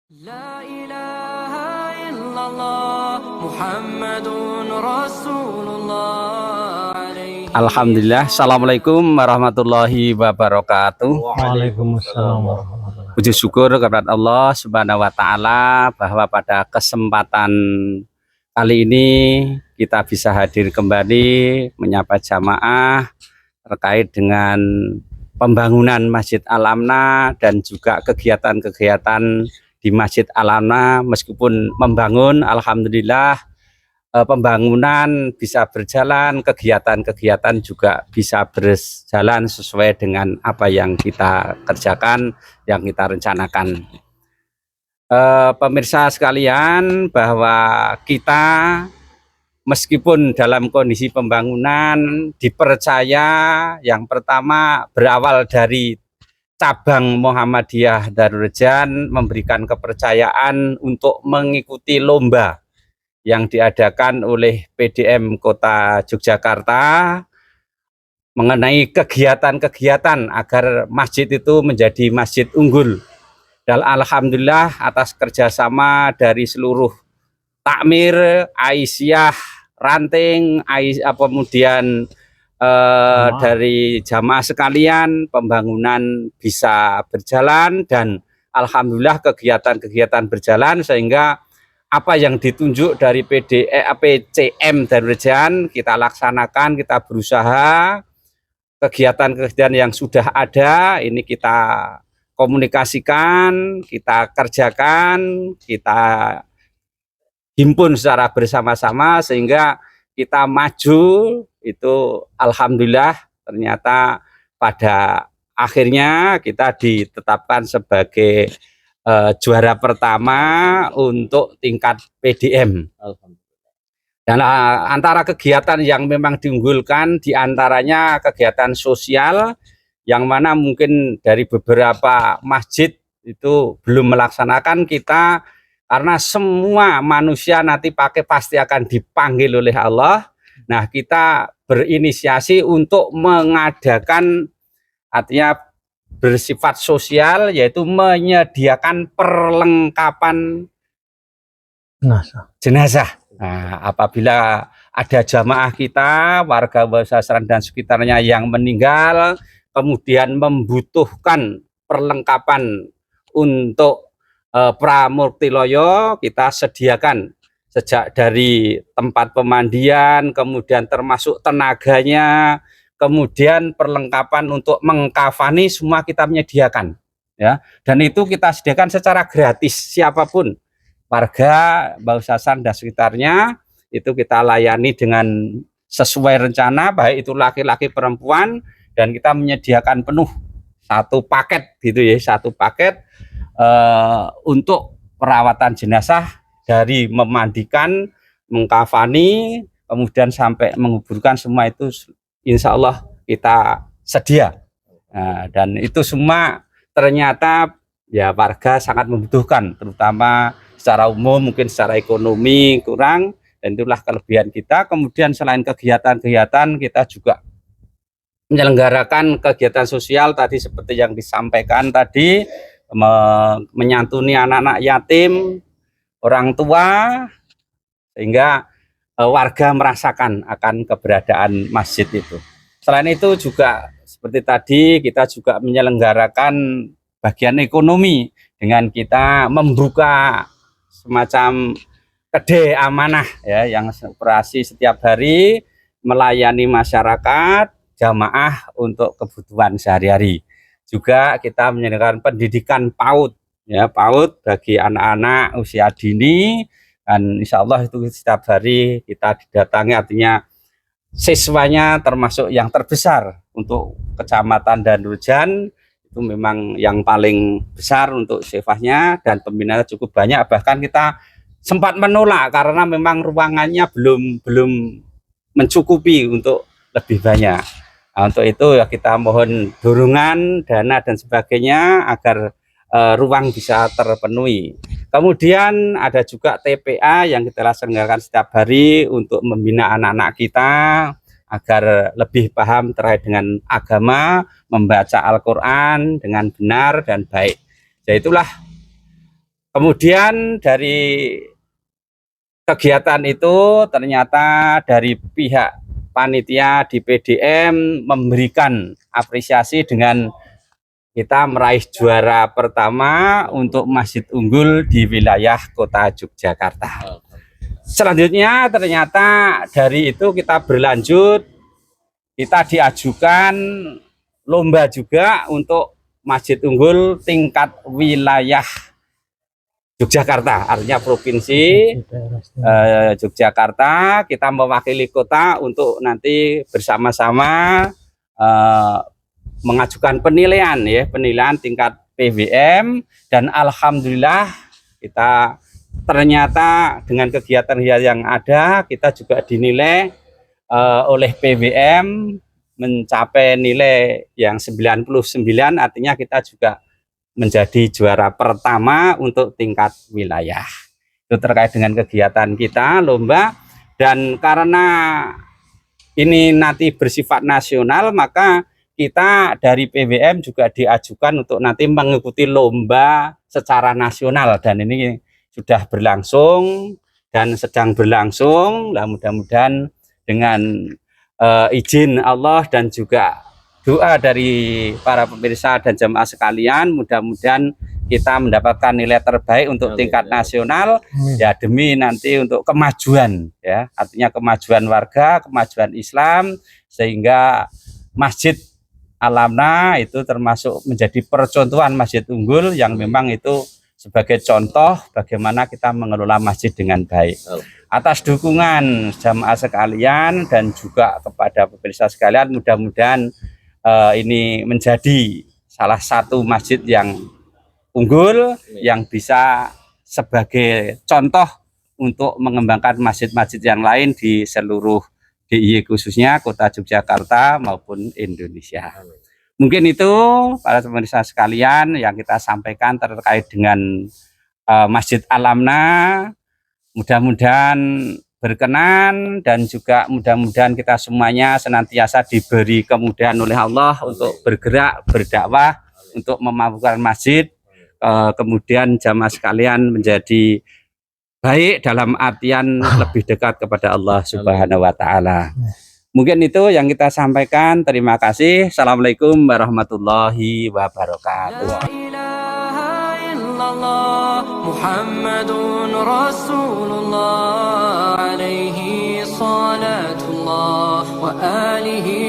La ilaha illallah Muhammadun Rasulullah alaihi. Alhamdulillah, assalamualaikum warahmatullahi wabarakatuh. Waalaikumsalam warahmatullahi wabarakatuh. Puji syukur kepada Allah Subhanahu wa Ta'ala bahwa pada kesempatan kali ini kita bisa hadir kembali menyapa jamaah terkait dengan pembangunan Masjid Al-Amnah dan juga kegiatan-kegiatan di Masjid Al-Amnah. Meskipun membangun, alhamdulillah pembangunan bisa berjalan, kegiatan-kegiatan juga bisa berjalan sesuai dengan apa yang kita kerjakan, yang kita rencanakan. Pemirsa sekalian, bahwa kita meskipun dalam kondisi pembangunan dipercaya yang pertama berawal dari cabang Muhammadiyah Darul Rejan memberikan kepercayaan untuk mengikuti lomba yang diadakan oleh PDM Kota Yogyakarta mengenai kegiatan-kegiatan agar masjid itu menjadi masjid unggul. Dan alhamdulillah atas kerjasama dari seluruh takmir, aisyah, ranting, kemudian dari jamaah sekalian, pembangunan bisa berjalan dan alhamdulillah kegiatan-kegiatan berjalan sehingga apa yang ditunjuk dari PCM Darul Rejan kita laksanakan, kita berusaha. Kegiatan-kegiatan yang sudah ada ini kita komunikasikan, kita kerjakan, kita himpun secara bersama-sama sehingga kita maju. Itu alhamdulillah ternyata pada akhirnya kita ditetapkan sebagai juara pertama untuk tingkat PDM. Dan antara kegiatan yang memang diunggulkan diantaranya kegiatan sosial yang mana mungkin dari beberapa masjid itu belum melaksanakan kita, karena semua manusia nanti pasti akan dipanggil oleh Allah. Nah, kita berinisiasi untuk mengadakan, artinya bersifat sosial, yaitu menyediakan perlengkapan jenazah. Nah, apabila ada jamaah kita, warga Wasasaran dan sekitarnya yang meninggal, kemudian membutuhkan perlengkapan untuk pramuktiloyo, kita sediakan sejak dari tempat pemandian, kemudian termasuk tenaganya, kemudian perlengkapan untuk mengkafani semua kita menyediakan, ya. Dan itu kita sediakan secara gratis, siapapun warga Bausasan dan sekitarnya itu kita layani dengan sesuai rencana, baik itu laki-laki perempuan, dan kita menyediakan penuh satu paket gitu ya, satu paket untuk perawatan jenazah dari memandikan, mengkafani, kemudian sampai menguburkan, semua itu insya Allah kita sedia. Nah, dan itu semua ternyata ya warga sangat membutuhkan, terutama secara umum, mungkin secara ekonomi kurang, dan itulah kelebihan kita. Kemudian selain kegiatan-kegiatan, kita juga menyelenggarakan kegiatan sosial tadi seperti yang disampaikan tadi, menyantuni anak-anak yatim, orang tua, sehingga warga merasakan akan keberadaan masjid itu. Selain itu juga seperti tadi kita juga menyelenggarakan bagian ekonomi dengan kita membuka semacam kedai amanah ya, yang operasi setiap hari melayani masyarakat jamaah untuk kebutuhan sehari-hari. Juga kita menyediakan pendidikan PAUD ya, PAUD bagi anak-anak usia dini, dan insya Allah itu setiap hari kita didatangi, artinya siswanya termasuk yang terbesar untuk Kecamatan Darul Rejan, itu memang yang paling besar untuk siswanya dan pembinaan cukup banyak. Bahkan kita sempat menolak karena memang ruangannya belum mencukupi untuk lebih banyak. Nah, untuk itu ya kita mohon dorongan dana dan sebagainya agar ruang bisa terpenuhi. Kemudian ada juga TPA yang kita laksanakan setiap hari untuk membina anak-anak kita agar lebih paham terkait dengan agama, membaca Al-Quran dengan benar dan baik. Ya itulah Kemudian dari kegiatan itu ternyata dari pihak panitia di PDM memberikan apresiasi dengan kita meraih juara pertama untuk Masjid Unggul di wilayah Kota Yogyakarta. Selanjutnya ternyata dari itu kita berlanjut, kita diajukan lomba juga untuk Masjid Unggul tingkat wilayah Yogyakarta, artinya provinsi Yogyakarta. Kita mewakili kota untuk nanti bersama-sama mengajukan penilaian ya, penilaian tingkat PWM, dan alhamdulillah kita ternyata dengan kegiatan yang ada kita juga dinilai oleh PWM mencapai nilai yang 99, artinya kita juga menjadi juara pertama untuk tingkat wilayah. Itu terkait dengan kegiatan kita lomba, dan karena ini nanti bersifat nasional maka kita dari PWM juga diajukan untuk nanti mengikuti lomba secara nasional, dan ini sudah berlangsung dan sedang berlangsung. Nah, mudah-mudahan dengan izin Allah dan juga doa dari para pemirsa dan jemaah sekalian, mudah-mudahan kita mendapatkan nilai terbaik untuk tingkat nasional ya, demi nanti untuk kemajuan ya, artinya kemajuan warga, kemajuan Islam, sehingga Masjid Alamna itu termasuk menjadi percontohan Masjid Unggul yang memang itu sebagai contoh bagaimana kita mengelola masjid dengan baik. Atas dukungan jamaah sekalian dan juga kepada pemirsa sekalian, mudah-mudahan ini menjadi salah satu masjid yang unggul yang bisa sebagai contoh untuk mengembangkan masjid-masjid yang lain di seluruh DIY, khususnya Kota Yogyakarta maupun Indonesia. Mungkin itu para pemirsa sekalian yang kita sampaikan terkait dengan Masjid Alamna. Mudah-mudahan berkenan dan juga mudah-mudahan kita semuanya senantiasa diberi kemudahan oleh Allah untuk bergerak, berdakwah, untuk memampukan masjid, kemudian jamaah sekalian menjadi baik dalam artian lebih dekat kepada Allah Subhanahu wa Ta'ala. Mungkin itu yang kita sampaikan. Terima kasih. Assalamualaikum warahmatullahi wabarakatuh. Muhammadun Rasulullah alaihi salatullah wa alihi